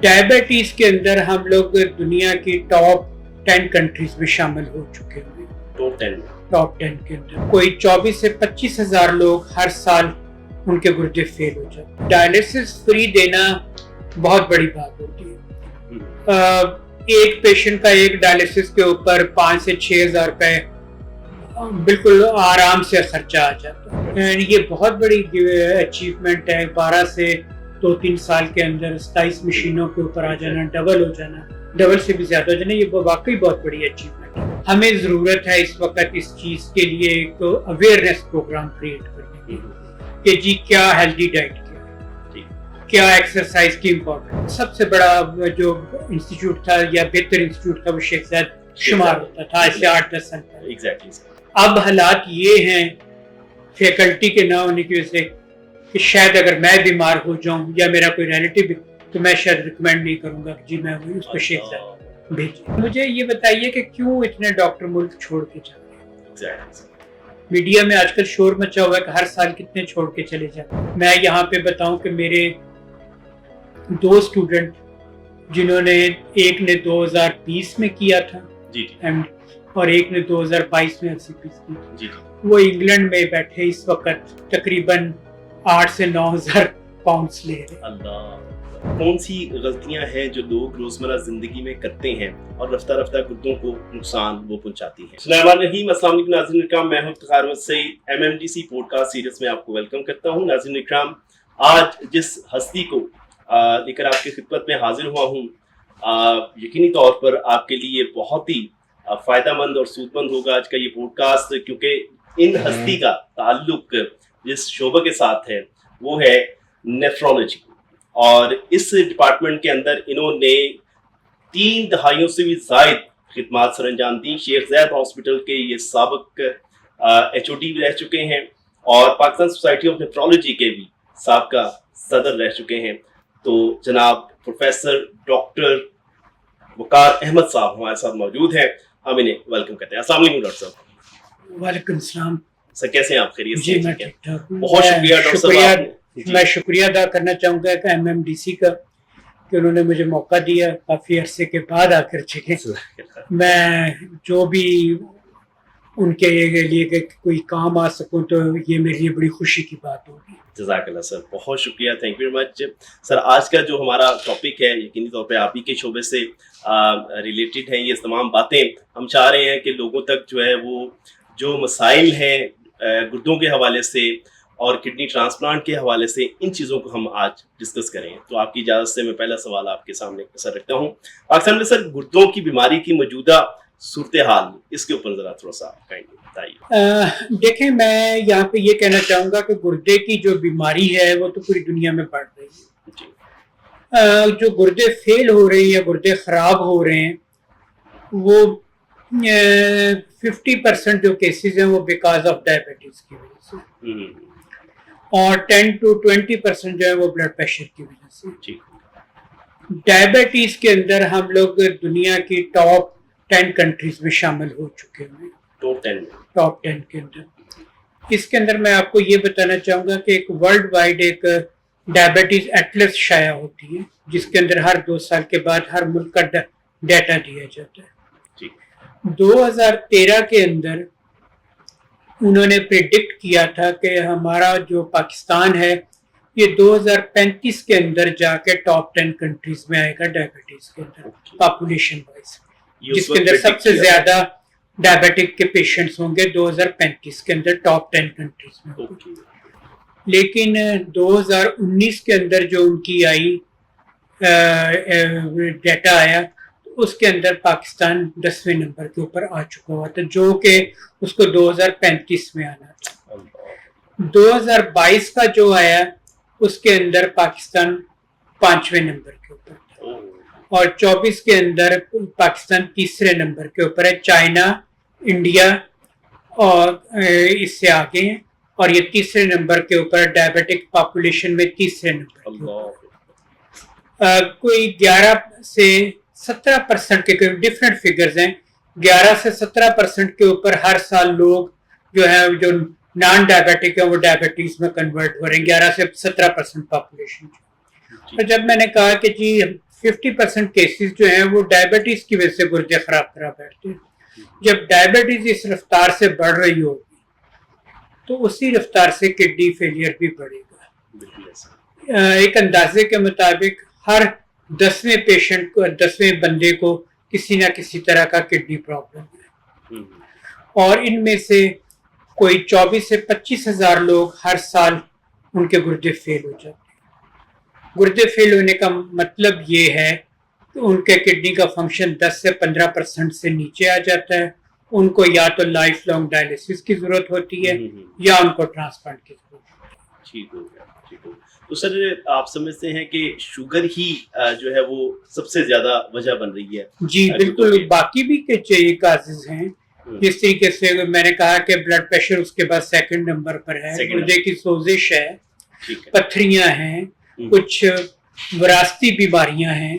Diabetes کے اندر ہم لوگ دنیا کی ٹاپ 10 کنٹریز میں شامل ہو چکے ہوئے ہیں۔ ٹاپ 10 کے اندر کوئی 24 سے 25 ہزار لوگ ہر سال ان کے گردے فیل ہو جاتے ہیں۔ ڈائلیسس فری دینا بہت بڑی بات ہوتی ہے۔ ایک پیشنٹ کا ایک ڈائلیسس کے اوپر 5 سے 6 ہزار روپے بالکل آرام سے خرچہ آ جاتا ہے۔ یہ بہت بڑی اچیومنٹ ہے۔ 12 سے 2-3 سال کے اندر 27 مشینوں کے اوپر آ جانا، ڈبل ہو جانا، ڈبل سے بھی زیادہ ہو جانا، یہ واقعی بہت بڑی اچیومنٹ ہے۔ ہمیں ضرورت ہے اس وقت اس چیز کے لیے ایک اویئرنیس پروگرام کریٹ کرنے کی کہ جی کیا ہیلدی ڈائٹ کیا ایکسرسائز کی امپورٹنٹ۔ سب سے بڑا جو انسٹیٹیوٹ تھا یا بہتر انسٹیٹیوٹ تھا وہ شیخ زاید شمار ہوتا تھا آج سے 8-10 سال پہلے۔ اب حالات یہ ہیں فیکلٹی کے نہ ہونے کی وجہ سے کہ شاید اگر میں بیمار ہو جاؤں یا میرا کوئی ریلیٹیو تو میں شاید ریکمینڈ نہیں کروں گا کہ جی میں اس کو شیخ زاید بھیجیں۔ مجھے یہ بتائیے کہ کیوں اتنے ڈاکٹر ملک چھوڑ کے جاتے ہیں؟ میڈیا میں آج کل شور مچا ہوا ہے کہ ہر سال کتنے چھوڑ کے چلے جاتے ہیں۔ میں یہاں پہ بتاؤں کہ میرے 2 اسٹوڈنٹ جنہوں نے ایک نے 2020 میں کیا تھا اور ایک نے 2022 میں FCPS کی، وہ انگلینڈ میں بیٹھے اس وقت تقریباً 8 سے 9 ہزار پاؤنڈز لے رہے ہیں۔ اللہ، کون سی غلطیاں ہیں جو لوگ روزمرہ زندگی میں کرتے ہیں اور رفتہ رفتہ گردوں کو نقصان وہ پہنچاتی ہیں؟ بسم اللہ الرحمن الرحیم۔ السلام علیکم ناظرین اکرام، میں ہوں افتخار احمد سعید۔ MMDC پوڈ کاسٹ سیریز میں آپ کو ویلکم کرتا ہوں۔ ناظرین اکرام، آج جس ہستی کو لے کر آپ کی خدمت میں حاضر ہوا ہوں، یقینی طور پر آپ کے لیے بہت ہی فائدہ مند اور سود مند ہوگا آج کا یہ پوڈ کاسٹ، کیونکہ ان ہستی کا تعلق جس شعبہ کے ساتھ ہے وہ ہے نیفرولوجی، اور اس ڈپارٹمنٹ کے اندر انہوں نے 3 دہائیوں سے بھی زائد خدمات سر انجام دی۔ شیخ زاید ہاسپٹل کے یہ سابق HOD بھی رہ چکے ہیں اور پاکستان سوسائٹی آف نیفرولوجی کے بھی سابقہ صدر رہ چکے ہیں۔ تو جناب پروفیسر ڈاکٹر وقار احمد صاحب ہمارے ساتھ موجود ہیں، ہم انہیں ویلکم کرتے ہیں۔ السلام علیکم ڈاکٹر صاحب۔ وعلیکم السلام سر، کیسے ہیں آپ؟ خیریت سے؟ جی میں ٹھیک ٹھاک ہوں۔ بہت شکریہ ڈاکٹر صاحب۔ میں شکریہ ادا کرنا چاہوں گا کہ MMDC کا کہ انہوں نے مجھے موقع دیا کافی عرصے کے بعد آ کر چکے۔ میں جو بھی ان کے لیے کہ کوئی کام آ سکوں تو یہ میرے لیے بڑی خوشی کی بات ہوگی۔ جزاک اللہ سر، بہت شکریہ، تھینک یو ویری مچ سر۔ آج کا جو ہمارا ٹاپک ہے یقینی طور پہ آپ ہی کے شعبے سے ریلیٹڈ ہیں۔ یہ تمام باتیں ہم چاہ رہے ہیں کہ لوگوں تک جو ہے وہ جو مسائل ہیں گردوں کے حوالے سے اور کڈنی ٹرانسپلانٹ کے حوالے سے، ان چیزوں کو ہم آج ڈسکس کریں۔ تو آپ کی اجازت سے میں پہلا سوال آپ کے سامنے سر رکھتا ہوں۔ پاکستان میں سر گردوں کی بیماری کی موجودہ صورتحال، اس کے اوپر ذرا تھوڑا سا بتائیے۔ دیکھیں، میں یہاں پہ یہ کہنا چاہوں گا کہ گردے کی جو بیماری ہے وہ تو پوری دنیا میں بڑھ رہی ہے۔ جو گردے فیل ہو رہے ہیں یا گردے خراب ہو رہے ہیں وہ 50% جو کیسز ہیں وہ بیکاز آف ڈائبٹیز کی وجہ سے، اور 10 to 20% جو ہے وہ بلڈ پریشر کی وجہ سے۔ ڈائبٹیز کے اندر ہم لوگ دنیا کی ٹاپ 10 کنٹریز میں شامل ہو چکے ہیں۔ ٹاپ 10 کے اندر اس کے اندر میں آپ کو یہ بتانا چاہوں گا کہ ایک ورلڈ وائڈ ایک ڈائبٹیز ایٹلس شائع ہوتی ہے جس کے اندر ہر 2 سال کے بعد ہر ملک کا ڈیٹا دیا جاتا ہے۔ 2013 کے اندر انہوں نے پریڈکٹ کیا تھا کہ ہمارا جو پاکستان ہے یہ 2035 کے اندر جا کے ٹاپ 10 کنٹریز میں آئے گا ڈائبٹیز کے اندر پاپولیشن وائز، جس کے اندر سب سے زیادہ ڈائبٹک کے پیشنٹس ہوں گے 2035 کے اندر ٹاپ 10 کنٹریز میں۔ لیکن 2019 کے اندر جو ان کی آئی ڈیٹا آیا اس کے اندر پاکستان 10ویں نمبر کے اوپر آ چکا ہوا تھا، جو کہ اس کو 2035 میں آنا تھا۔ 2022 کا جو آیا اس کے اندر پاکستان 5ویں نمبر کے اوپر تھا، اور 24 کے اندر پاکستان 3رے نمبر کے اوپر ہے۔ چائنا، انڈیا اور اس سے آگے ہیں، اور یہ 3رے نمبر کے اوپر ڈائبٹک پاپولیشن میں 3رے نمبر کے اوپر۔ کوئی 11 سے 17% کے ڈفرینٹ فگرز ہیں، 11 سے 17% کے اوپر ہر سال لوگ جو ہے جو نان ڈائبٹک ہے وہ ڈائبٹیز میں کنورٹ ہو رہے ہیں، 11 سے 17% پاپولیشن۔ تو جب میں نے کہا کہ جی 50% کیسز جو ہیں وہ ڈائبٹیز کی وجہ سے گردے خراب بیٹھتے ہیں. جب ڈائبٹیز اس رفتار سے بڑھ رہی ہوگی تو اسی رفتار سے کڈنی فیلئر بھی بڑھے گا. ایک اندازے کے مطابق ہر 10ویں پیشنٹ کو 10ویں بندے کو کسی نہ کسی طرح کا کڈنی پرابلم ہے, اور ان میں سے کوئی 24 سے 25 ہزار لوگ ہر سال ان کے گردے فیل ہو جاتے ہیں. گردے فیل ہونے کا مطلب یہ ہے کہ ان کے کڈنی کا فنکشن 10 سے 15% سے نیچے آ جاتا ہے. ان کو یا تو لائف لانگ ڈائلیسس کی ضرورت ہوتی ہے یا ان کو ٹرانسپلانٹ کی ضرورت ہوتی ہے. ٹھیک ہو گیا. تو سر آپ سمجھتے ہیں کہ شوگر ہی جو ہے وہ سب سے زیادہ وجہ بن رہی ہے؟ جی بالکل, باقی بھی کئی کازز ہیں. جس طریقے سے میں نے کہا کہ بلڈ پریشر اس کے بعد سیکنڈ نمبر پر ہے, گردے کی سوزش ہے, پتھریاں ہیں, کچھ وراثتی بیماریاں ہیں,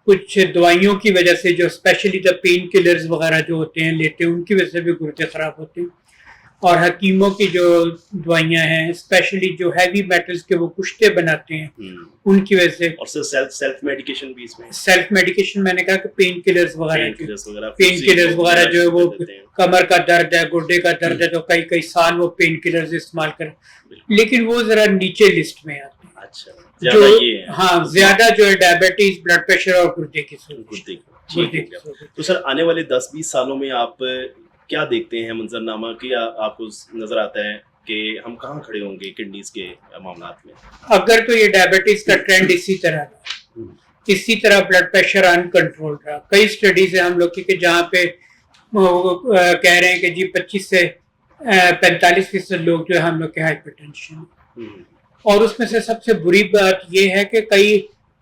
کچھ دوائیوں کی وجہ سے جو اسپیشلی پین کلرز وغیرہ جو ہوتے ہیں لیتے ہیں ان کی وجہ سے بھی گردے خراب ہوتے ہیں, اور حکیموں کی جو دوائیاں ہیں اسپیشلی جو ہیوی میٹلز کے وہ کشتے بناتے ہیں ان کی وجہ سے, اور سیلف میڈیکیشن بھی اس میں, سیلف میڈیکیشن میں نے کہا کہ پین کلرز وغیرہ جو ہے وہ کمر کا درد ہے, گردے کا درد ہے تو کئی سال وہ پین کلرز استعمال کریں, لیکن وہ ذرا نیچے لسٹ میں آتے ہیں. اچھا, ہاں زیادہ جو ہے ڈائبٹیز, بلڈ پریشر اور گردے کی سوزش. تو سر آنے والے 10-20 سالوں میں آپ کیا دیکھتے ہیں منظرنامہ, کیا آپ کو نظر آتا ہے کہ ہم کہاں کھڑے ہوں گے کڈنیز کے معاملات میں؟ اگر تو یہ ڈائبٹیز کا ٹرینڈ اسی طرح بلڈ پریشر ان کنٹرول رہا, کئی اسٹڈیز ہیں ہم لوگ کی کہ جہاں پہ کہہ رہے ہیں کہ جی 25 سے 45% لوگ جو ہے ہم لوگ کے ہائپر ٹینشن, اور اس میں سے سب سے بری بات یہ ہے کہ کئی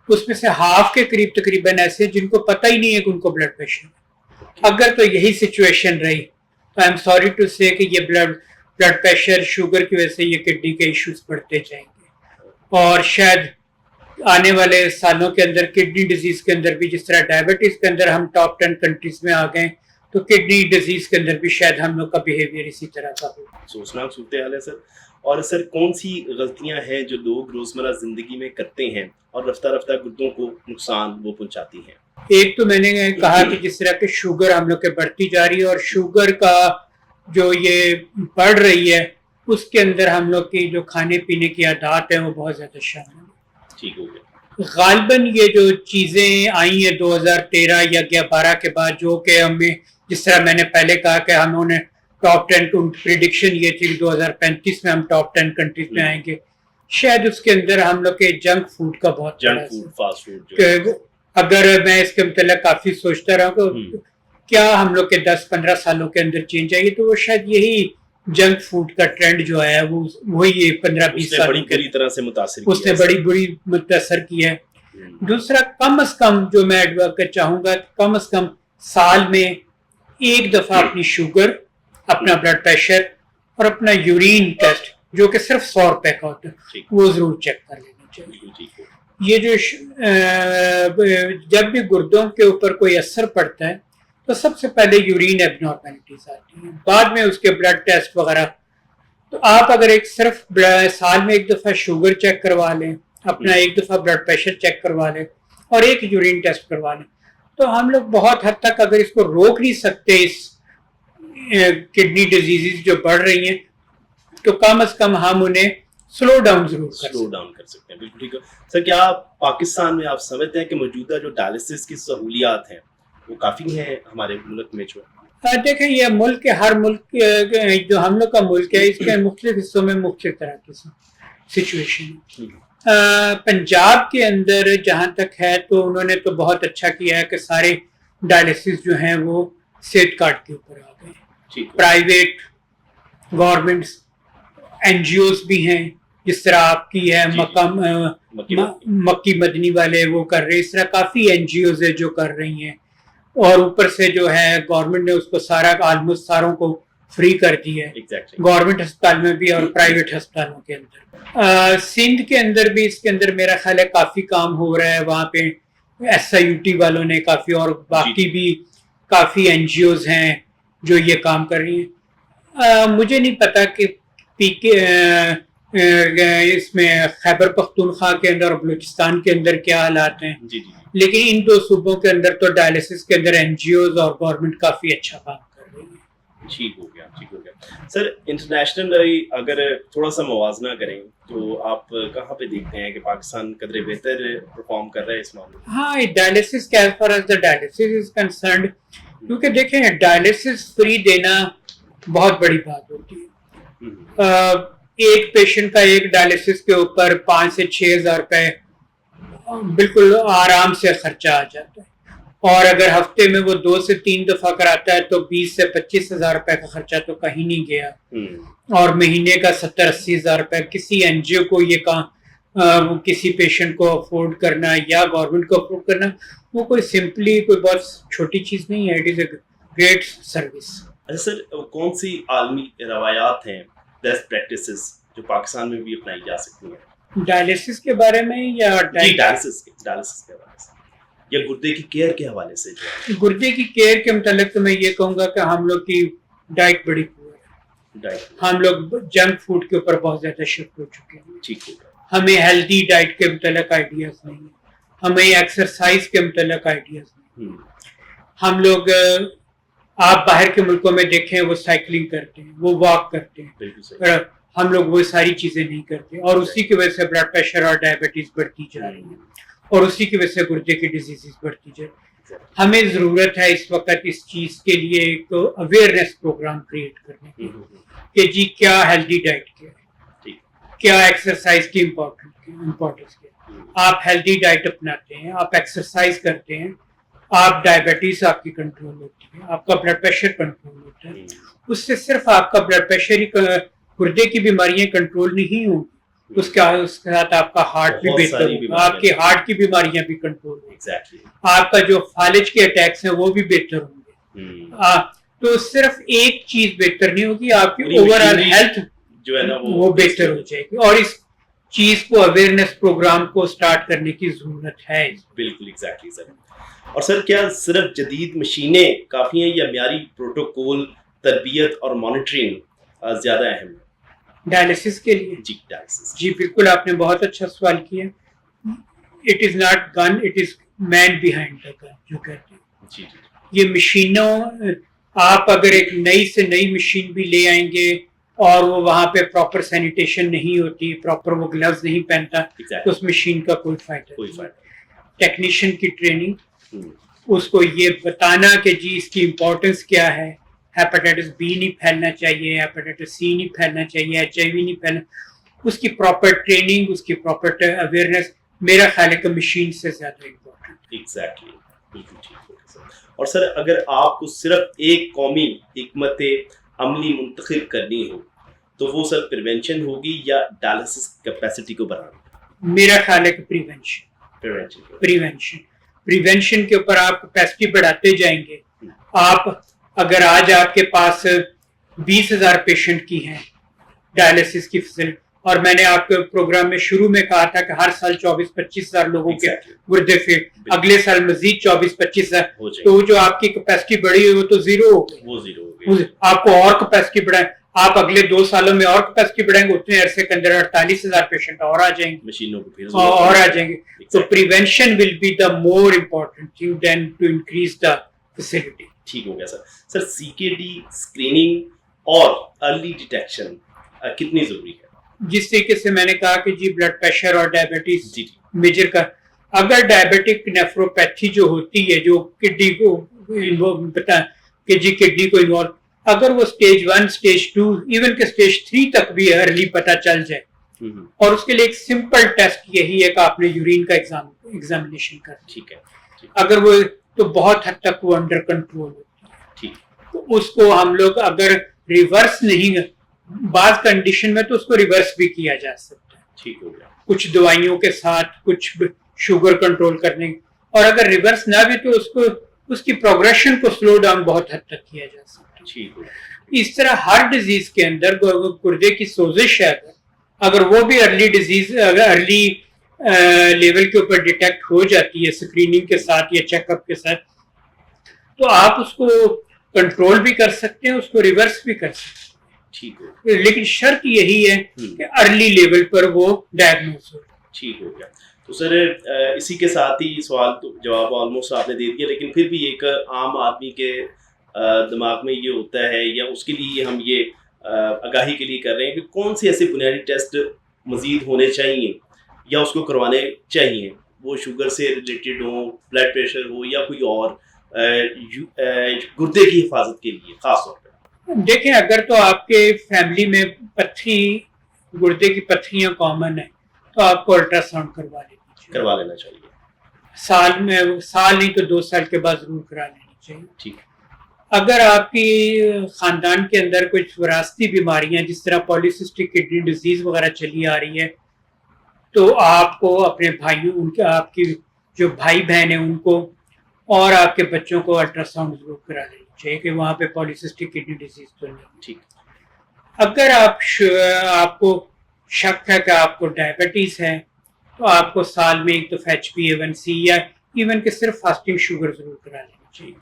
اس میں سے ہاف کے قریب تقریباً ایسے جن کو پتہ ہی نہیں ہے کہ ان کو بلڈ پریشر. اگر تو یہی سچویشن رہی تو آئی ایم سوری ٹو سے کہ یہ بلڈ پریشر شوگر کی وجہ سے یہ کڈنی کے ایشوز بڑھتے جائیں گے, اور شاید آنے والے سالوں کے اندر کڈنی ڈیزیز کے اندر بھی جس طرح ڈائبٹیز کے اندر ہم ٹاپ 10 کنٹریز میں آ گئے تو کڈنی ڈیزیز کے اندر بھی شاید ہم لوگ کا بیہیویئر اسی طرح کا ہو. سوچنا صورتحال ہے سر. اور سر کون سی غلطیاں ہیں جو لوگ روزمرہ زندگی میں کرتے ہیں اور رفتہ رفتہ گردوں کو نقصان وہ پہنچاتی ہیں؟ ایک تو میں نے کہا کہ جس طرح کہ شوگر ہم لوگ کے بڑھتی جا رہی ہے, اور شوگر کا جو یہ بڑھ رہی ہے اس کے اندر ہم لوگ کی جو کھانے پینے کی عادات ہیں وہ بہت زیادہ شامل ہیں. ٹھیک ہو گیا. غالباً یہ جو چیزیں آئی ہیں 2013 یا 12 کے بعد, جو کہ ہمیں جس طرح میں نے پہلے کہا کہ ہم نے ٹاپ 10 پریڈکشن یہ تھی کہ 2035 میں ہم ٹاپ 10 کنٹریز میں آئیں گے, شاید اس کے اندر ہم لوگ کے جنک فوڈ کا بہت فاسٹ فوڈ. اگر میں اس کے متعلق کافی سوچتا رہا کہ کیا ہم لوگ کے 10-15 سالوں کے اندر چینج آئے گی, تو وہ شاید یہی جنک فوڈ کا ٹرینڈ جو ہے وہی 15-20 سال اس نے بڑی بری متاثر کی ہے. دوسرا, کم از کم جو میں ایڈوکیٹ چاہوں گا, کم از کم سال میں ایک دفعہ اپنی شوگر, اپنا بلڈ پریشر اور اپنا یورین ٹیسٹ جو کہ صرف 100 روپے کا ہوتا ہے وہ ضرور چیک کر لینا چاہیے. یہ جو جب بھی گردوں کے اوپر کوئی اثر پڑتا ہے تو سب سے پہلے یورین ایب نارمیلٹیز آتی ہیں, بعد میں اس کے بلڈ ٹیسٹ وغیرہ. تو آپ اگر ایک صرف سال میں ایک دفعہ شوگر چیک کروا لیں, اپنا ایک دفعہ بلڈ پریشر چیک کروا لیں اور ایک یورین ٹیسٹ کروا لیں, تو ہم لوگ بہت حد تک اگر اس کو روک نہیں سکتے اس کڈنی ڈیزیز جو بڑھ رہی ہیں, تو کم از کم ہم انہیں سلو ڈاؤن کر سکتے ہیں. بالکل ٹھیک ہے سر. کیا پاکستان میں آپ سمجھتے ہیں کہ موجودہ جو ڈائلسس کی سہولیات ہیں وہ کافی ہیں ہمارے ملک میں؟ جو دیکھیں یہ ملک کے ہر ملک جو ہم لوگ کا ملک ہے اس کے مختلف حصوں میں مختلف طرح کی سچویشن ہے. پنجاب کے اندر جہاں تک ہے تو انہوں نے تو بہت اچھا کیا ہے کہ سارے ڈائلسس جو ہیں وہ صحت کارڈ کے اوپر آ گئے. Private governments N G Os بھی ہیں, جس طرح آپ کی ہے مکی مدنی والے وہ کر رہے ہیں, اس طرح کافی این جی اوز ہے جو کر رہی ہیں, اور اوپر سے جو ہے گورنمنٹ نے اس کو سارا آلموسٹ ساروں کو فری کر دی ہے, گورنمنٹ ہسپتال میں بھی اور پرائیویٹ ہسپتالوں کے اندر. سندھ کے اندر بھی اس کے اندر میرا خیال ہے کافی کام ہو رہا ہے, وہاں پہ ایس آئی یو ٹی والوں نے کافی, اور باقی بھی کافی این جی اوز ہیں جو یہ کام کر رہی ہیں. مجھے نہیں پتا کہ پی کے اس میں خیبر پختونخوا کے اندر اور بلوچستان کے اندر کیا حالات ہیں, لیکن ان دو صوبوں کے اندر تو ڈائلسس کے اندر این جی اوز اور گورنمنٹ کافی اچھا کام کر رہی ہے. ٹھیک ہو گیا سر. انٹرنیشنل اگر تھوڑا سا موازنہ کریں تو آپ کہاں پہ دیکھتے ہیں کہ پاکستان قدرے بہتر پرفارم کر رہا ہے اس معاملے میں؟ ہاں ڈائلسس کے as far as the dialysis is concerned, کیونکہ دیکھیں ڈائلسس فری دینا بہت بڑی بات ہوتی ہے. ایک پیشنٹ کا ایک ڈائلسس کے اوپر 5,000 سے 6,000 روپے بالکل آرام سے خرچہ آ جاتا ہے, اور اگر ہفتے میں وہ 2 سے 3 دفعہ کراتا ہے تو 20 سے 25,000 روپے کا خرچہ تو کہیں نہیں گیا. اور مہینے کا 70-80,000 روپے کسی این جی او کو یہ کسی پیشنٹ کو افورڈ کرنا یا گورنمنٹ کو افورڈ کرنا, وہ کوئی سمپلی کوئی بہت چھوٹی چیز نہیں ہے. It is a great service. اچھا سر, کون سی عالمی روایات ہیں, بیسٹ پریکٹسز جو پاکستان میں بھی اپنائی جا سکتی ہیں ڈائلسس کے بارے میں یا ڈائلسس کے حوالے سے یا گردے کی کیئر کے حوالے سے؟ گردے کی کیئر کے متعلق تو میں یہ کہوں گا کہ ہم لوگ کی ڈائٹ بڑی پور ہے. ہم لوگ جنک فوڈ کے اوپر بہت زیادہ شفٹ ہو چکے ہیں. ٹھیک ہے. ہمیں ہیلدی ڈائٹ کے متعلق آئیڈیاز نہیں ہیں, ہمیں ایکسرسائز کے متعلق آئیڈیاز نہیں ہیں. ہم لوگ آپ باہر کے ملکوں میں دیکھیں وہ سائیکلنگ کرتے ہیں, وہ واک کرتے ہیں, ہم لوگ وہ ساری چیزیں نہیں کرتے, اور اسی کی وجہ سے بلڈ پریشر اور ڈائبٹیز بڑھتی جا رہی ہے, اور اسی کی وجہ سے گردے کی ڈیزیز بڑھتی جا رہی ہے. ہمیں ضرورت ہے اس وقت اس چیز کے لیے ایک اویئرنیس پروگرام کریٹ کرنے کی کہ جی کیا ہیلدی ڈائٹ کیا ہے, کیا ایکسرسائز کی امپورٹنس کیا. آپ ہیلدی ڈائٹ اپناتے ہیں, آپ ایکسرسائز کرتے ہیں, آپ ڈائبٹیز آپ کی کنٹرول ہوتی ہے, آپ کا بلڈ پریشر کنٹرول ہوتا ہے. اس سے صرف آپ کا بلڈ پریشر ہی, گردے کی بیماریاں کنٹرول نہیں ہوں, اس کے ساتھ آپ کا ہارٹ بھی بہتر ہوگا, آپ کے ہارٹ کی بیماریاں بھی کنٹرول ہوں گی, آپ کا جو فالج کے اٹیکس ہیں وہ بھی بہتر ہوں گے. تو صرف ایک چیز بہتر نہیں ہوگی, آپ کی اوور آل ہیلتھ جو ہے نا وہ بہتر ہو جائے گی, اور اس چیز کو اویئرنیس پروگرام کو سٹارٹ کرنے کی ضرورت ہے. بالکل ایگزیکٹلی سر. اور سر کیا صرف جدید مشینیں کافی ہیں یا معیاری پروٹوکول, تربیت اور مانیٹرنگ زیادہ اہم ہے ڈائلسس کے لیے؟ جی بالکل, آپ نے بہت اچھا سوال کیا. It is not gun, it is man behind the gun جو کہتے ہیں. یہ مشینوں, آپ اگر ایک نئی سے نئی مشین بھی لے آئیں گے اور وہ وہاں پہ پراپر سینیٹیشن نہیں ہوتی, پراپر وہ گلوز نہیں پہنتا, تو اس مشین کا کوئی فائدہ نہیں. ٹیکنیشین کی ٹریننگ, اس کو یہ بتانا کہ جی اس کی امپورٹنس کیا ہے, ہیپاٹائٹس بی نہیں پھیلنا چاہیے, ہیپاٹائٹس سی نہیں پھیلنا چاہیے, ایچ آئی وی نہیں پھیلنا, اس کی پراپر ٹریننگ, اس کی پراپر اویئرنیس میرا خیال ہے کہ مشین سے زیادہ امپورٹنٹ. ایگزیکٹلی, بالکل ٹھیک ہے سر. اور سر اگر آپ کو صرف ایک قومی حکمت عملی منتخب کرنی ہو تو وہ سر پریونشن ہوگی یا ڈائلسس کیپیسٹی کو بڑھانا؟ میرا خیال ہے کہ پریونشن کے اوپر آپ کیپیسٹی بڑھاتے جائیں گے. آپ اگر آج آپ کے پاس 20,000 پیشنٹ کی ہیں ڈائلسس کی فیسلٹی, اور میں نے آپ کے پروگرام میں شروع میں کہا تھا کہ ہر سال 24-25,000 لوگوں کے گردے پھر اگلے سال مزید 24-25,000, تو جو آپ کی کیپیسٹی بڑھی ہے وہ تو زیرو ہو گئی. آپ کو اور کیپیسٹی بڑھائیں, آپ اگلے 2 سالوں میں اور کیپیسٹی بڑھائیں گے, اتنے عرصے کے اندر 48,000 پیشنٹ اور آ جائیں گے, اور آ جائیں گے. تو prevention will be the more important thing then to increase the facility. ٹھیک ہو گیا sir. Sir C K D screening اور ارلی ڈیٹیکشن کتنی ضروری ہے؟ جس طریقے سے میں نے کہا کہ جی بلڈ پریشر اور ڈائبٹیز میجر کا, اگر ڈائبٹک نیفروپیتھی جو ہوتی ہے جو کڈنی کو بتا کہ جی کڈنی کو انوالو, اگر وہ سٹیج 1, سٹیج 2, ایون کہ سٹیج 3 تک بھی ارلی پتہ چل جائے, اور اس کے لیے ایک سمپل ٹیسٹ یہی ہے کہ آپ نے یورین کا ایگزامینیشن کر. ٹھیک ہے. اگر وہ تو بہت حد تک وہ انڈر کنٹرول ہوتی ہے. تو اس کو ہم لوگ اگر ریورس نہیں, بعض کنڈیشن میں تو اس کو ریورس بھی کیا جا سکتا ہے. ٹھیک ہو گیا. کچھ دوائیوں کے ساتھ, کچھ شوگر کنٹرول کرنے, اور اگر ریورس نہ بھی تو اس کو اس کی پروگریشن کو سلو ڈاؤن بہت حد تک کیا جا سکتا ہے. ٹھیک ہو گیا. اس طرح ہر ڈیزیز کے اندر گردے کی سوزش ہے, اگر وہ بھی ارلی ڈیزیز, اگر ارلی لیول کے اوپر ڈیٹیکٹ ہو جاتی ہے اسکریننگ کے ساتھ یا چیک اپ کے ساتھ, تو آپ اس کو کنٹرول بھی کر سکتے ہیں, اس کو ریورس بھی کر سکتے ہیں. ٹھیک ہے. لیکن شرط یہی ہے کہ ارلی لیول پر وہ ڈائگنوز ہو. ٹھیک ہو گیا. تو سر اسی کے ساتھ ہی سوال تو جواب آلموسٹ آپ نے دے دیا، لیکن پھر بھی ایک عام آدمی کے دماغ میں یہ ہوتا ہے، یا اس کے لیے ہم یہ آگاہی کے لیے کر رہے ہیں کہ کون سے ایسے بنیادی ٹیسٹ مزید ہونے چاہیے یا اس کو کروانے چاہیے، وہ شوگر سے ریلیٹڈ ہوں، بلڈ پریشر ہو، یا کوئی اور گردے کی حفاظت کے لیے خاص طور پہ؟ دیکھیں، اگر تو آپ کے فیملی میں پتھری، گردے کی پتھریاں کامن ہیں تو آپ کو الٹرا ساؤنڈ کروا لینا چاہیے، سال نہیں تو 2 سال کے بعد ضرور کرا لینی چاہیے. ٹھیک. اگر آپ کی خاندان کے اندر کچھ وراثتی بیماریاں جس طرح پالیسسٹک کڈنی ڈیزیز وغیرہ چلی آ رہی ہے تو آپ کو اپنے بھائیوں، آپ کی جو بھائی بہن ہیں ان کو اور آپ کے بچوں کو الٹرا ساؤنڈ ضرور کرا لینی چاہیے کہ وہاں پہ پالیسسٹک کڈنی ڈیزیز تو نہیں. ٹھیک. اگر آپ کو شک ہے کہ آپ کو ڈائبٹیز ہے تو آپ کو سال میں ایک دفعہ HbA1c یا ایون کہ صرف فاسٹنگ شوگر ضرور کرا لینی چاہیے.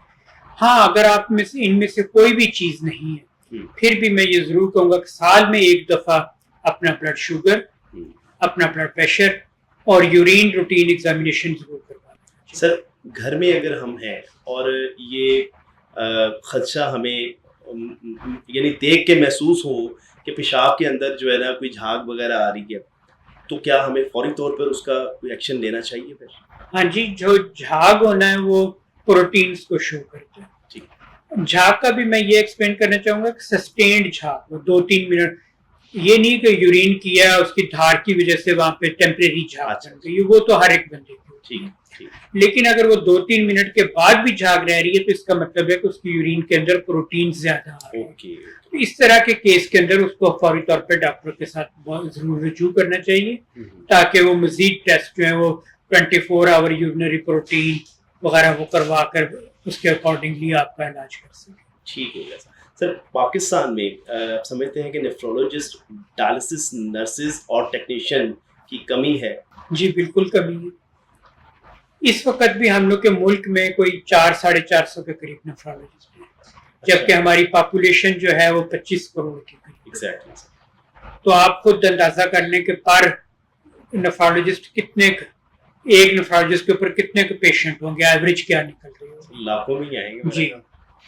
ہاں، اگر آپ میں سے ان میں سے کوئی بھی چیز نہیں ہے پھر بھی میں یہ ضرور کہوں گا کہ سال میں ایک دفعہ اپنا بلڈ شوگر، اپنا بلڈ پریشر اور یورین روٹین ایگزامینیشن ضرور کروا لیں. سر گھر میں اگر ہم ہیں اور یہ خدشہ ہمیں یعنی دیکھ کے محسوس ہو کہ پیشاب کے اندر جو ہے نا کوئی جھاگ وغیرہ آ رہی ہے، تو کیا ہمیں فوری طور پر اس کا کوئی ایکشن لینا چاہیے پھر؟ ہاں جی، جو جھاگ ہونا ہے وہ پروٹینز کو شو کرتا ہے. جھاگ کا بھی میں یہ ایکسپلین کرنا چاہوں گا کہ سسٹینڈ جھاگ، وہ 2-3 منٹ، یہ نہیں کہ یورین کیا اس کی دھار کی وجہ سے وہاں پہ ٹیمپریری جھاگ بن گئی، وہ تو ہر ایک بندے کی. لیکن اگر وہ 2-3 منٹ کے بعد بھی جھاگ رہ رہی ہے تو اس کا مطلب ہے کہ اس کی یورین کے اندر پروٹین زیادہ آ رہے ہیں. اس طرح کے کیس کے اندر اس کو فوری طور پہ ڈاکٹر کے ساتھ ضرور رجوع کرنا چاہیے تاکہ وہ مزید ٹیسٹ جو ہیں وہ 24 آور یورینری پروٹین وغیرہ وہ کروا کر اس کے اکارڈنگلی آپ کا علاج کر سکیں. ٹھیک ہے سر. پاکستان میں سمجھتے ہیں کہ نیفرولوجسٹ، ڈائلسس نرسز اور ٹیکنیشین کی کمی ہے؟ جی بالکل کمی ہے. اس وقت بھی ہم لوگ کے ملک میں کوئی 400-450 کے قریب نیفرولوجسٹ ہیں، جبکہ ہماری پاپولیشن جو ہے وہ 25 کروڑ کی قریب. تو آپ خود اندازہ کر لیں کہ پر نیفرولوجسٹ کتنے، ایک نیفرولوجسٹ کے اوپر کتنے کے پیشنٹ ہوں گے، ایوریج کیا نکل رہی ہوگی؟ لاکھوں میں آئیں گے. جی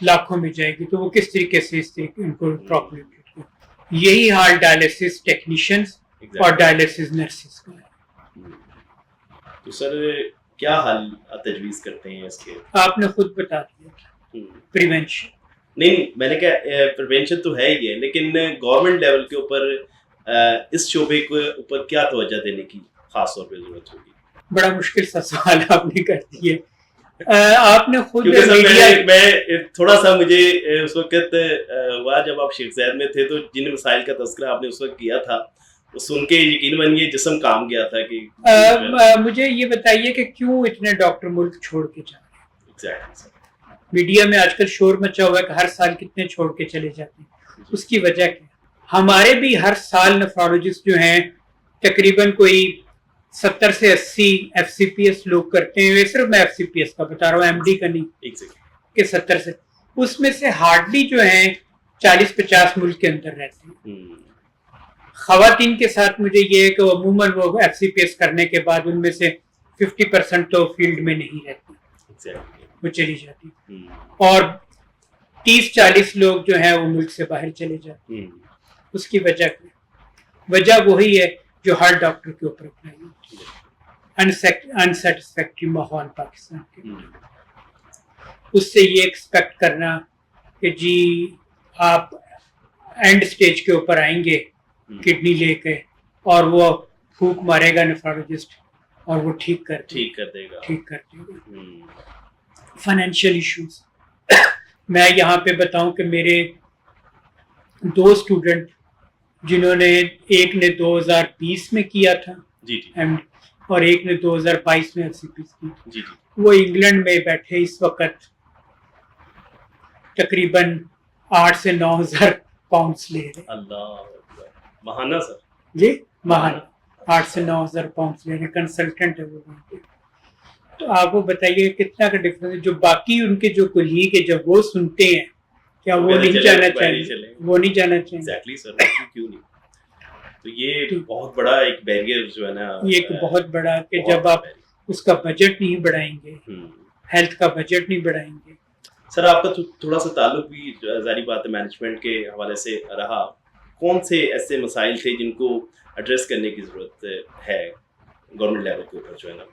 لاکھوں میں جائے گی. تو وہ کس طریقے سے اس طریقے ان کو پراپرلی ٹریٹ کریں. یہی حال ڈائلسس ٹیکنیشینز اور ڈائلسس نرسز کا ہے. تو سر کیا حل تجویز کرتے ہیں اس کے؟ آپ نے خود بتا دیا، پریونشن. نہیں، میں نے کہا پریونشن تو ہے ہی ہے، لیکن گورنمنٹ لیول کے اوپر اس شعبے کے اوپر کیا توجہ دینے کی خاص طور پہ ضرورت ہوگی؟ بڑا مشکل سا سوال آپ نے کر دیا. آپ نے خود میں تھوڑا سا مجھے اس وقت ہوا جب آپ شیخ زید میں تھے تو جن مسائل کا تذکرہ آپ نے اس وقت کیا تھا وہ سن کے یقین مانیے جسم کام گیا تھا. کہ مجھے یہ بتائیے کہ کیوں اتنے ڈاکٹر ملک چھوڑ کے جا رہے ہیں؟ Exactly. میڈیا میں آج کل شور مچا ہوا ہے کہ ہر سال کتنے چھوڑ کے چلے جاتے ہیں. اس کی وجہ کیا؟ ہمارے بھی ہر سال نیفرولوجسٹ جو ہیں تقریباً کوئی 70 سے 80 FCPS لوگ کرتے ہیں. صرف میں FCPS کا بتا رہا ہوں، MD کا نہیں، کہ 70 سے. اس میں سے ہارڈلی جو ہیں 40-50 ملک کے اندر رہتے ہیں. خواتین کے ساتھ مجھے یہ ہے کہ عموماً وہ FCPS کرنے کے بعد ان میں سے 50% تو فیلڈ میں نہیں رہتی، وہ چلی جاتی. اور 30-40 لوگ جو ہیں وہ ملک سے باہر چلے جاتے ہیں. اس کی وجہ وہی ہے جو ہر ڈاکٹر کے اوپر اپنائی، انسیٹسفیکٹری ماحول پاکستان کے. اس سے یہ ایکسپیکٹ کرنا کہ جی آپ اینڈ سٹیج کے اوپر آئیں گے کڈنی لے کے اور وہ پھونک مارے گا نیفرولوجسٹ اور وہ ٹھیک کر دے گا. فائنینشیل ایشوز، میں یہاں پہ بتاؤں کہ میرے 2 اسٹوڈنٹ جنہوں نے، ایک نے 2020 میں کیا تھا اور ایک نے 2022 میں FCPS کی، وہ انگلینڈ میں بیٹھے اس وقت تقریباً 8 سے 9 ہزار پاؤنڈس لے رہے. اللہ ماہانہ سر؟ جی ماہانہ 8 سے 9 ہزار پاؤنڈس لے رہے. کنسلٹنٹ ہے وہ وہاں پہ. تو آپ وہ بتائیے کتنا کا ڈفرنس ہے. جو باقی ان کے جو کولیگ ہے جب وہ سنتے ہیں کیا وہ نہیں جانا چاہیے؟ وہ نہیں جانا چاہیے. ایگزیکٹلی سر، کیوں نہیں. تو یہ بہت بڑا ایک بیریئر جو ہے نا، یہ ایک بہت بڑا کہ جب آپ اس کا بجٹ نہیں بڑھائیں گے، ہیلتھ کا بجٹ نہیں بڑھائیں گے. سر آپ کا تھوڑا سا تعلق بھی ظاہری بات ہے مینجمنٹ کے حوالے سے رہا، کون سے ایسے مسائل تھے جن کو ایڈریس کرنے کی ضرورت ہے گورنمنٹ لیول کے اوپر جو ہے نا؟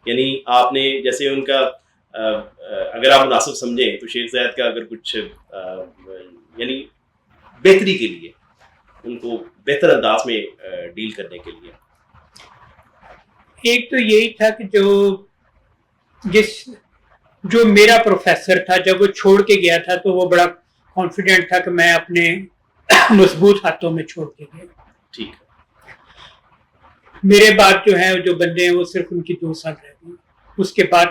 یعنی آپ نے جیسے ان کا اگر آپ مناسب سمجھیں تو شیخ زاید کا اگر کچھ یعنی بہتری کے لیے ان کو بہتر انداز میں ڈیل کرنے کے لیے، ایک تو یہی تھا کہ جو میرا پروفیسر تھا جب وہ چھوڑ کے گیا تھا تو وہ بڑا کانفیڈنٹ تھا کہ میں اپنے مضبوط ہاتھوں میں چھوڑ کے گیا. ٹھیک. میرے بعد جو ہیں جو بندے ہیں وہ صرف ان کی 2 سال رہ گئی. اس کے بعد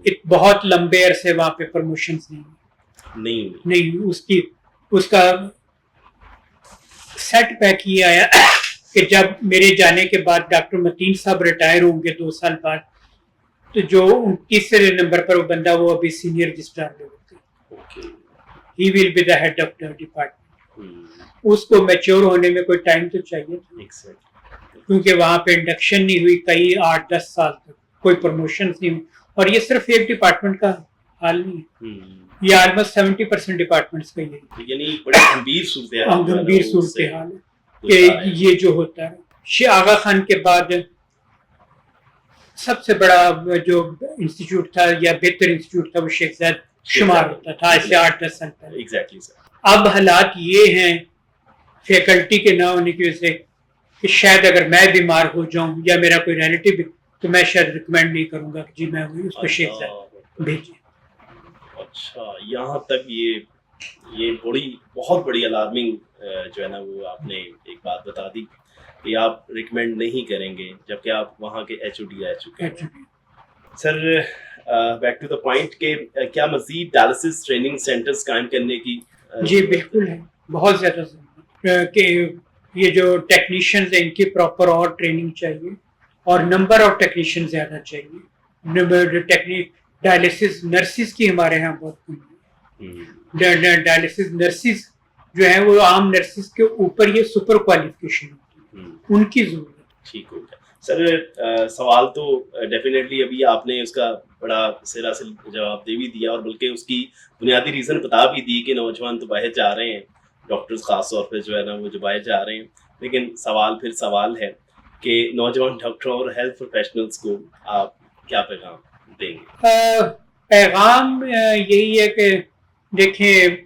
ایک بہت لمبے عرصے وہاں پہ پروموشنز نہیں اس کا سیٹ بیک یہ آیا کہ جب میرے جانے کے بعد ڈاکٹر متین صاحب ریٹائر ہوں گے 2 سال بعد، تو جو 29 نمبر پر وہ بندہ وہ ابھی سینئر رجسٹرار ہوگا، he will be the head of the department. اس کو میچور ہونے میں کوئی ٹائم تو چاہیے تھا، کیونکہ وہاں پہ انڈکشن نہیں ہوئی کئی 8-10 سال تک، کوئی پروموشن نہیں ہوئی. اور یہ صرف ایک ڈپارٹمنٹ کا حال نہیں ہے، یہ آلموسٹ 70% ڈپارٹمنٹس کا یہ، یعنی بڑی گمبھیر صورتحال ہے کہ یہ جو ہوتا ہے. آغا خان کے بعد سب سے بڑا جو انسٹیٹیوٹ تھا یا بہتر انسٹیٹیوٹ تھا وہ شیخ زاید شمار ہوتا تھا آج سے 8-10 سال پہلے. اب حالات یہ ہیں فیکلٹی کے نہ ہونے کی وجہ سے کہ شاید اگر میں بیمار ہو جاؤں یا میرا کوئی ریلیٹیو تو میں شاید ریکمینڈ نہیں کروں گا کہ جی میں اس کو شیخ زاید بھیجیں. اچھا، یہاں تک یہ بہت بڑی الارمنگ جو ہے نا وہ آپ نے ایک بات بتا دی کہ آپ ریکمینڈ نہیں کریں گے جبکہ آپ وہاں کے HOD رہ چکے ہیں. سر بیک ٹو دا پوائنٹ کہ کیا مزید ڈائلسس ٹریننگ سینٹرز قائم کرنے کی؟ جی بالکل ہے، بہت زیادہ ضرورت کہ یہ جو ٹیکنیشینز ہیں ان کی پراپر اور ٹریننگ چاہیے اور نمبر آف ٹیکنیشین زیادہ چاہیے. ڈائلسس نرسز کی ہمارے یہاں بہت کمی ہے. ڈائلسس نرسز جو ہیں وہ عام نرسز کے اوپر یہ سپر کوالیفیکیشن ہوتی ہے، ان کی ضرورت. ٹھیک ہو گیا سر. سوال تو ڈیفینیٹلی ابھی آپ نے اس کا بڑا سرا سے جواب دے بھی دیا اور بلکہ اس کی بنیادی ریزن بتا بھی دی کہ نوجوان تو باہر جا رہے ہیں، ڈاکٹرز خاص طور پہ جو ہے نا وہ جو باہر جا رہے ہیں، لیکن سوال ہے کہ نوجوان ڈاکٹر اور ہیلتھ پروفیشنلز کو آپ کیا پیغام دیں گے؟ پیغام یہی ہے کہ دیکھیں،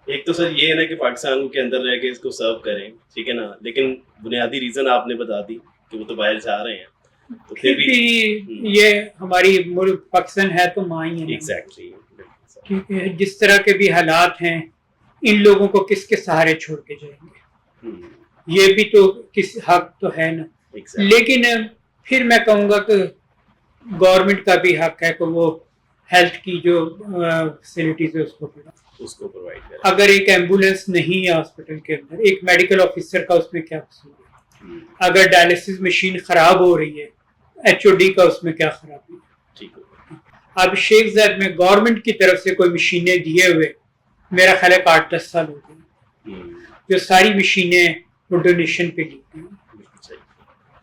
ایک تو سر یہ ہے نا کہ پاکستان کے اندر رہ کے اس کو سرو کریں، ٹھیک ہے نا، لیکن بنیادی ریزن آپ نے بتا دی کہ وہ تو باہر جا رہے ہیں، تو پھر بھی یہ ہماری ملک پاکستان ہے تو ماں ہی ہے. ایگزیکٹلی. ٹھیک ہے، جس طرح کے بھی حالات ہیں ان لوگوں کو کس کے سہارے چھوڑ کے جائیں گے؟ یہ بھی تو کس حق تو ہے نا. لیکن پھر میں کہوں گا کہ گورنمنٹ کا بھی حق ہے کہ وہ ہیلتھ کی جو فیسلٹیز ہے اس کو پرووائڈ کرے. اگر ایک ایمبولینس نہیں ہے ہاسپٹل کے اندر، ایک میڈیکل آفیسر کا اس میں کیا قصور ہے؟ اگر ڈائلسس مشین خراب ہو رہی ہے، HOD کا اس میں کیا خرابی ہے؟ اب شیخ زاید میں گورنمنٹ کی طرف سے کوئی مشینیں دیے ہوئے میرا خیال ہے 8-10 سال ہو گئے، جو ساری مشینیں وہ ڈونیشن پہ لی گئی،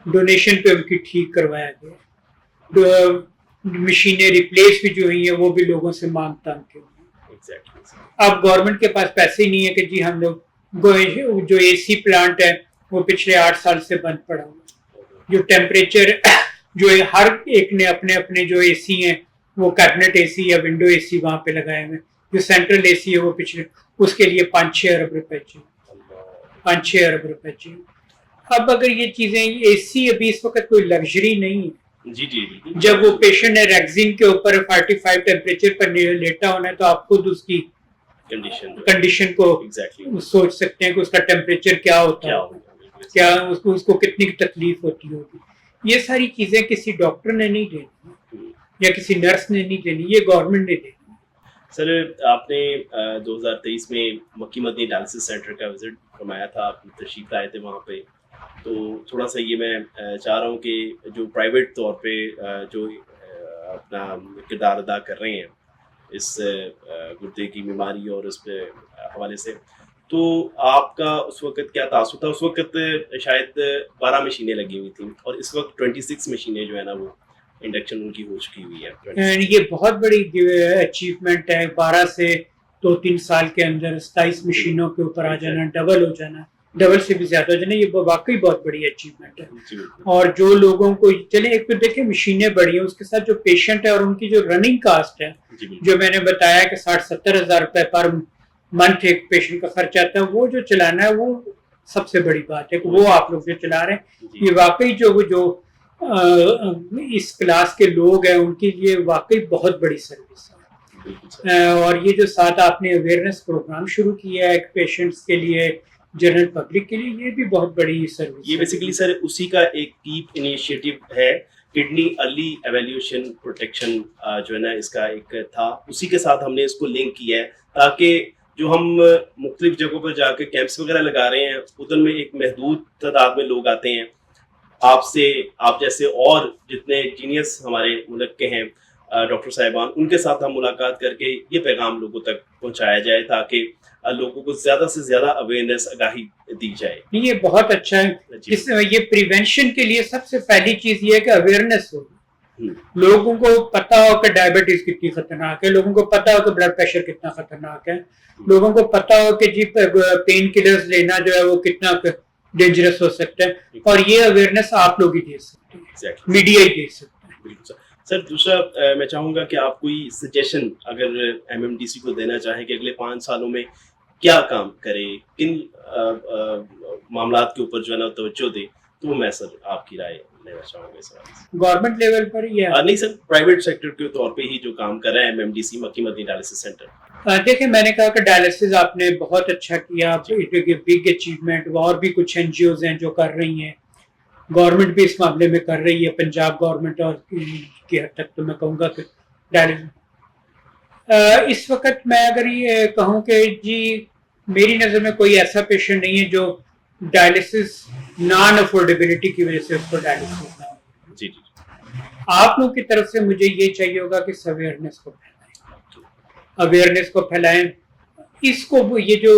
ڈونیشن پہ ان کی ٹھیک کروایا گیا. مشینیں ریپلیس بھی جو ہوئی ہیں وہ بھی لوگوں سے مانگ تانگ کے ہوئی. اب گورنمنٹ کے پاس پیسے ہی نہیں ہے کہ جی ہم لوگ جو AC پلانٹ ہے وہ پچھلے 8 سال سے بند پڑا ہوا، جو ٹیمپریچر جو ہر ایک نے اپنے اپنے جو AC ہیں وہ کیبنٹ AC یا ونڈو AC وہاں پہ لگائے ہوئے، جو سینٹرل AC ہے وہ پچھلے اس کے لیے 5-6 ارب روپے چاہیے. اب اگر یہ چیزیں AC ابھی اس وقت کوئی لگژری نہیں ہے. جب وہ پیشنٹ ہے ریگزین کے اوپر 45 ٹیمپریچر پر لیٹا ہونا ہے تو آپ خود اس کی کنڈیشن کو سوچ سکتے ہیں کہ اس کا ٹیمپریچر کیا ہوتا ہے، کیا اس کو کتنی تکلیف ہوتی ہوگی. یہ ساری چیزیں کسی ڈاکٹر نے نہیں دینی یا کسی نرس نے نہیں دینی، یہ گورنمنٹ نے دینی. سر آپ نے 2023 میں مکی مدنی ڈائلسس سینٹر کا وزٹ فرمایا تھا، آپ تشریف لائے تھے وہاں پہ، تو تھوڑا سا یہ میں چاہ رہا ہوں کہ جو پرائیویٹ طور پہ جو اپنا کردار ادا کر رہے ہیں اس گردے کی بیماری اور اس پہ حوالے سے، تو آپ کا اس وقت کیا تاثر تھا؟ اس وقت شاید 12 مشینیں لگی ہوئی تھیں اور اس وقت 26 مشینیں جو ہے نا وہ انڈکشن ان کی ہو چکی ہوئی ہے. یہ بہت بڑی اچیومنٹ ہے. 12 سے 2-3 سال کے اندر 27 مشینوں کے اوپر آ جانا, ڈبل ہو جانا, ڈبل سے بھی زیادہ ہو جانا, یہ واقعی بہت بڑی اچیومنٹ ہے. اور جو لوگوں کو چلیں ایک تو دیکھیں مشینیں بڑی ہیں, اس کے ساتھ جو پیشنٹ ہے اور ان کی جو رننگ کاسٹ ہے, جو میں نے بتایا کہ 60-70 ہزار روپے پر منتھ ایک پیشنٹ کا خرچ آتا ہے, وہ جو چلانا ہے وہ سب سے بڑی بات ہے کہ وہ آپ لوگ جو چلا رہے ہیں, یہ واقعی جو اس کلاس کے لوگ ہیں ان کے لیے واقعی بہت بڑی سروس ہے. اور یہ جو ساتھ آپ نے اویئرنیس پروگرام شروع کیا ہے پیشنٹس کے لیے, جنرل پبلک کے لیے, یہ بھی بہت بڑی سروس. یہ بیسیکلی سر اسی کا ایک کیپ انیشیٹو ہے, کڈنی ارلی ایویلیوشن پروٹیکشن جو ہے نا اس کا ایک تھا, اسی کے ساتھ ہم نے اس کو لنک کیا ہے تاکہ جو ہم مختلف جگہوں پر جا کے کیمپس وغیرہ لگا رہے ہیں ادھر میں ایک محدود تعداد میں لوگ آتے ہیں, آپ جیسے اور جتنے جینیس ہمارے ملک کے ہیں ڈاکٹر صاحبان, ان کے ساتھ ہم ملاقات کر کے یہ پیغام لوگوں تک پہنچایا جائے تاکہ لوگوں کو زیادہ سے زیادہ اویئرنیس آگاہی دی جائے. یہ بہت اچھا ہے. یہ پریونشن کے لیے سب سے پہلی چیز یہ ہے کہ اویئرنیس ہو, لوگوں کو پتا ہو کہ ڈائبٹیز کتنی خطرناک ہے, لوگوں کو پتا ہو کہ بلڈ پریشر کتنا خطرناک ہے, لوگوں کو پتا ہو کہ جی پین کلرز لینا جو ہے وہ کتنا ڈینجرس ہو سکتا ہے, اور یہ اویئرنیس آپ لوگ ہی دے سکتے ہیں, میڈیا ہی دے سکتے ہیں. بالکل سر. دوسرا میں چاہوں گا کہ آپ کوئی سجیشن اگر MMDC کو دینا چاہیں کہ اگلے 5 سالوں میں کیا کام کرے, کن معاملات کے اوپر جو ہے نا توجہ دے, تو میں سر آپ کی رائے لینا چاہوں گا اس وقت. گورنمنٹ لیول پر یا نہیں سر, پرائیویٹ سیکٹر کے طور پہ ہی جو کام کر رہا ہے MMDC مکی مدنی ڈائلسس سینٹر. دیکھیں میں نے کہا کہ ڈائلسس آپ نے بہت اچھا کیا, بگ اچیومنٹ. اور بھی کچھ NGOs ہیں جو کر رہی ہیں, گورنمنٹ بھی اس معاملے میں کر رہی ہے, پنجاب گورنمنٹ اور کی حد تک تو میں کہوں گا کہ اس وقت میں اگر یہ کہوں کہ جی میری نظر میں کوئی ایسا پیشنٹ نہیں ہے جو ڈائلسس نان افورڈیبلٹی کی وجہ سے اس کو ڈائلسس نہ ہو. جی آپ لوگ کی طرف سے مجھے یہ چاہیے ہوگا کہ اویئرنیس کو پھیلائیں, اس کو یہ جو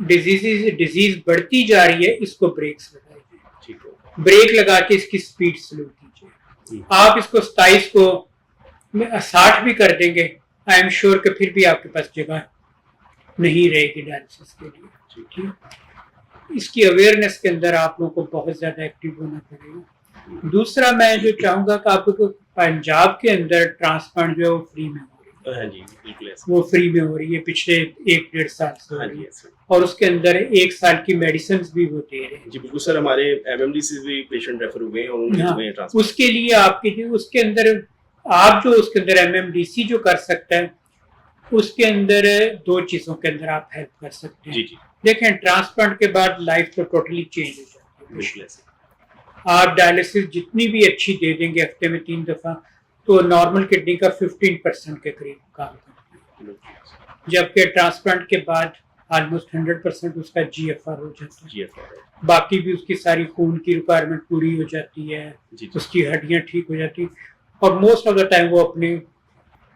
ڈیزیز بڑھتی جا رہی ہے اس کو بریکس لگائیں, بریک لگا کے اس کی سپیڈ سلو کیجیے. آپ اس کو 27 کو 60 بھی کر دیں گے, آئی ایم شیور کہ پھر بھی آپ کے پاس جگہ نہیں رہے گی ڈائلسس کے لیے. اس کی اویئرنیس کے اندر آپ لوگوں کو بہت زیادہ ایکٹیو ہونا پڑے گا. دوسرا میں جو چاہوں گا کہ آپ کو پنجاب کے اندر ٹرانسپلانٹ جو ہے وہ فری میں ہو رہی ہے, وہ فری میں ہو رہی ہے پچھلے 1-1.5 سال سے ہو رہی ہے, اور اس کے اندر 1 سال کی میڈیسنز بھی وہ دے رہے ہیں. جی بالکل سر, ہمارے MMDC بھی پیشنٹ ریفر ہوئے ہیں اور اس کے لیے آپ کی اس کے اندر آپ جو اس کے اندر MMDC جو کر سکتا ہے اس کے اندر 2 چیزوں کے اندر آپ ہیلپ کر سکتے ہیں. دیکھیں ٹرانسپلانٹ کے بعد لائف تو ٹوٹلی چینج ہو جاتی ہے. آپ ڈائلسس جتنی بھی اچھی دے دیں گے ہفتے میں 3 دفعہ تو نارمل کڈنی کا 15% کے قریب کام کرتی ہے, جبکہ ٹرانسپلانٹ کے بعد آلموسٹ 100% اس کا GFR ہو جاتا ہے. باقی بھی اس کی ساری خون کی ریکوائرمنٹ پوری ہو جاتی ہے, اس کی ہڈیاں ٹھیک ہو جاتی ہیں, اور موسٹ آف دا ٹائم وہ اپنے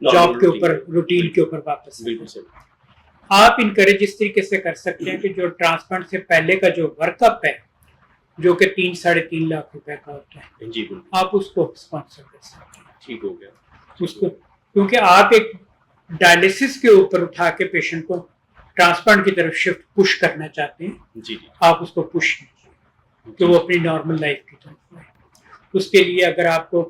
جاب کے اوپر روٹین کے اوپر واپس. آپ انکریج اس طریقے سے کر سکتے ہیں کہ جو ٹرانسپلانٹ سے پہلے کا جو ورک اپ ہے جو کہ 3-3.5 لاکھ روپے کا ہوتا ہے, آپ اس کو اسپانسر کر سکتے ہیں. ٹھیک ہو گیا اس کو, کیونکہ آپ ایک ڈائلسس کے اوپر اٹھا کے پیشنٹ کو ٹرانسپلانٹ کی طرف شفٹ پش کرنا چاہتے ہیں, آپ اس کو پش کیجیے کہ وہ اپنی نارمل لائف کی طرف آئے. اس کے لیے اگر آپ کو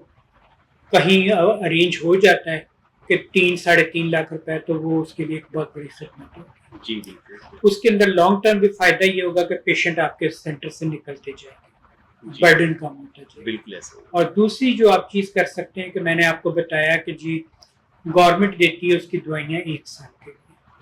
کہیں ارینج ہو جاتا ہے کہ 3-3.5 لاکھ روپے, تو وہ اس کے لیے ایک بہت بڑی خدمت ہوگی. اس کے اندر لانگ ٹرم بھی فائدہ یہ ہوگا کہ پیشنٹ آپ کے سینٹر سے نکلتے جائے گا, برڈن کم ہوتا جائے. اور دوسری جو آپ چیز کر سکتے ہیں کہ میں نے آپ کو بتایا کہ جی گورنمنٹ دیتی ہے اس کی دوائیاں 1 سال کے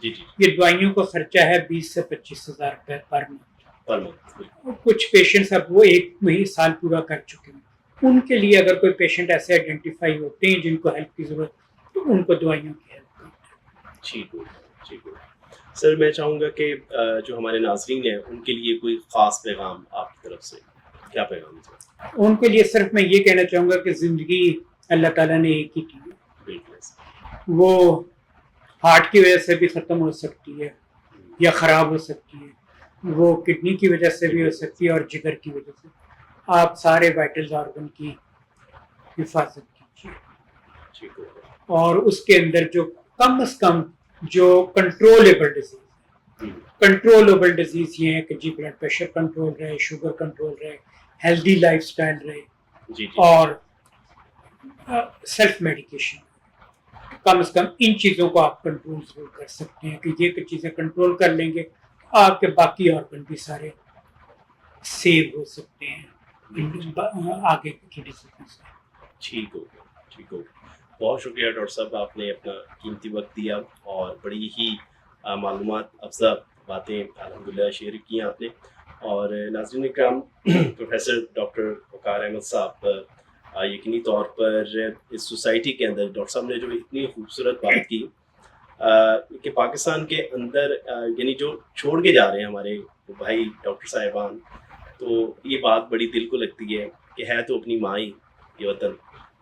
لیے. یہ دوائیوں کا خرچہ ہے 20 سے 25 ہزار روپے پر منتھ. کچھ پیشنٹس اب وہ 1 سال پورا کر چکے ہیں, ان کے لیے اگر کوئی پیشنٹ ایسے آئیڈینٹیفائی ہوتے ہیں جن کو ہیلپ کی ضرورت تو ان کو دوائیوں کی ہیلپ کرتے ہیں. ٹھیک ہو. سر میں چاہوں گا کہ جو ہمارے ناظرین ہیں ان کے لیے کوئی خاص پیغام آپ کی طرف سے کیا پیغام ہے؟ ان کے لیے صرف میں یہ کہنا چاہوں گا کہ زندگی اللہ تعالیٰ نے ایک ہی کی ہے, وہ ہارٹ کی وجہ سے بھی ختم ہو سکتی ہے یا خراب ہو سکتی ہے, وہ کڈنی کی وجہ سے بھی ہو سکتی ہے اور جگر کی وجہ سے. آپ سارے وائٹل آرگن کی حفاظت کیجیے. اور اس کے اندر جو کم از کم جو کنٹرولیبل ڈیزیز یہ ہے کہ جی بلڈ پریشر کنٹرول رہے, شوگر کنٹرول رہے, ہیلدی لائف سٹائل رہے, اور سیلف میڈیکیشن. کم از کم ان چیزوں کو آپ کنٹرول ضرور کر سکتے ہیں کہ یہ چیزیں کنٹرول کر لیں گے آپ کے باقی آرگن بھی سارے سیو ہو سکتے ہیں آگے کی ڈیزیز سے. ٹھیک ہو گیا. بہت شکریہ ڈاکٹر صاحب, آپ نے اپنا قیمتی وقت دیا اور بڑی ہی معلومات افزا باتیں الحمدللہ شیئر کی آپ نے. اور ناظرین اکرام, پروفیسر ڈاکٹر وقار احمد صاحب یقینی طور پر اس سوسائٹی کے اندر ڈاکٹر صاحب نے جو اتنی خوبصورت بات کی کہ پاکستان کے اندر یعنی جو چھوڑ کے جا رہے ہیں ہمارے بھائی ڈاکٹر صاحبان, تو یہ بات بڑی دل کو لگتی ہے کہ ہے تو اپنی ماں ہی یہ وطن.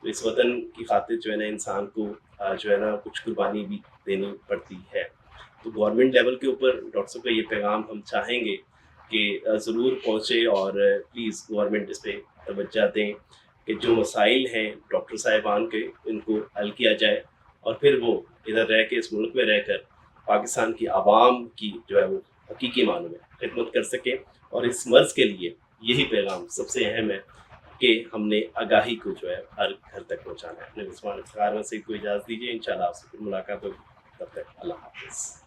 تو اس وطن کی خاطر جو ہے نا انسان کو جو ہے نا کچھ قربانی بھی دینی پڑتی ہے. تو گورنمنٹ لیول کے اوپر ڈاکٹر صاحب کا یہ پیغام ہم چاہیں گے کہ ضرور پہنچے اور پلیز گورنمنٹ اس پہ توجہ دیں کہ جو مسائل ہیں ڈاکٹر صاحبان کے ان کو حل کیا جائے, اور پھر وہ ادھر رہ کے اس ملک میں رہ کر پاکستان کی عوام کی جو ہے وہ حقیقی معنوں میں خدمت کر سکیں. اور اس مرض کے لیے یہی پیغام سب سے اہم ہے کہ ہم نے آگاہی کو جو ہے ہر گھر تک پہنچانا ہے. اپنے عثمان افتخار سے کوئی اجازت دیجیے, انشاءاللہ آپ سے پھر ملاقات ہوگی. تب تک اللہ حافظ.